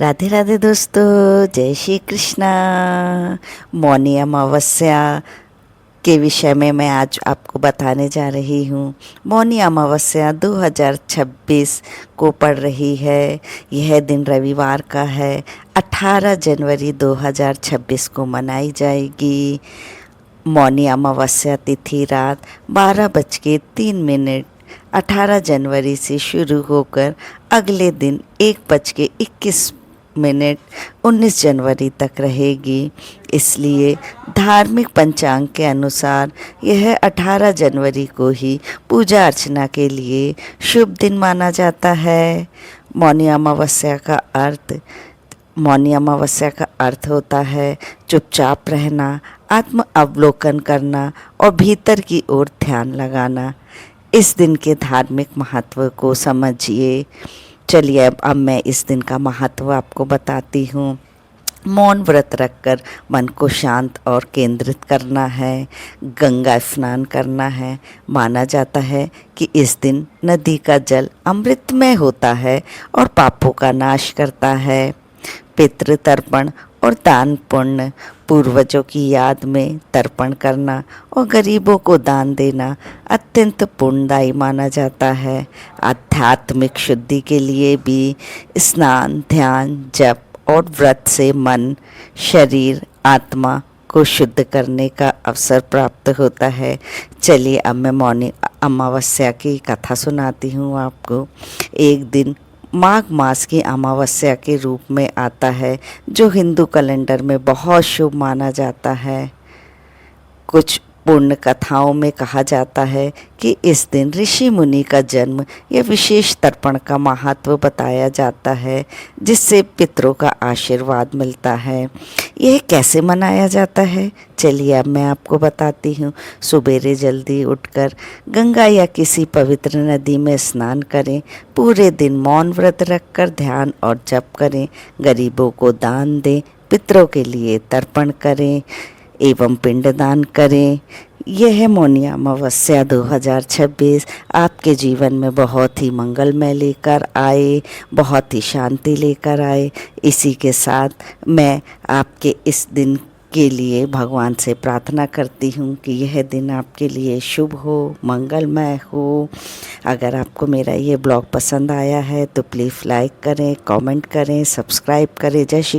राधे राधे दोस्तों, जय श्री कृष्णा। मौनी अमावस्या के विषय में मैं आज आपको बताने जा रही हूँ। मौनी अमावस्या 2026 को पड़ रही है। यह दिन रविवार का है। 18 जनवरी 2026 को मनाई जाएगी। मौनी अमावस्या तिथि रात 12:03 18 जनवरी से शुरू होकर अगले दिन 1:21 19 जनवरी तक रहेगी। इसलिए धार्मिक पंचांग के अनुसार यह 18 जनवरी को ही पूजा अर्चना के लिए शुभ दिन माना जाता है। मौनी अमावस्या का अर्थ मौनी अमावस्या का अर्थ होता है चुपचाप रहना, आत्म अवलोकन करना और भीतर की ओर ध्यान लगाना। इस दिन के धार्मिक महत्व को समझिए। चलिए अब मैं इस दिन का महत्व आपको बताती हूँ। मौन व्रत रखकर मन को शांत और केंद्रित करना है। गंगा स्नान करना है। माना जाता है कि इस दिन नदी का जल अमृतमय होता है और पापों का नाश करता है। पितृ तर्पण और दान पुण्य, पूर्वजों की याद में तर्पण करना और गरीबों को दान देना अत्यंत पुण्यदायी माना जाता है। आध्यात्मिक शुद्धि के लिए भी स्नान, ध्यान, जप और व्रत से मन, शरीर, आत्मा को शुद्ध करने का अवसर प्राप्त होता है। चलिए अब मैं मौनी अमावस्या की कथा सुनाती हूँ आपको। एक दिन माघ मास की अमावस्या के रूप में आता है, जो हिंदू कैलेंडर में बहुत शुभ माना जाता है। कुछ पुण्य कथाओं में कहा जाता है कि इस दिन ऋषि मुनि का जन्म या विशेष तर्पण का महत्व बताया जाता है, जिससे पितरों का आशीर्वाद मिलता है। यह कैसे मनाया जाता है, चलिए अब मैं आपको बताती हूँ। सुबेरे जल्दी उठकर गंगा या किसी पवित्र नदी में स्नान करें। पूरे दिन मौन व्रत रखकर ध्यान और जप करें। गरीबों को दान दें। पितरों के लिए तर्पण करें एवं पिंडदान करें। यह मौनी अमावस्या 2026 आपके जीवन में बहुत ही मंगलमय लेकर आए, बहुत ही शांति लेकर आए। इसी के साथ मैं आपके इस दिन के लिए भगवान से प्रार्थना करती हूँ कि यह दिन आपके लिए शुभ हो, मंगलमय हो। अगर आपको मेरा ये ब्लॉग पसंद आया है तो प्लीज़ लाइक करें, कमेंट करें, सब्सक्राइब करें। जय श्री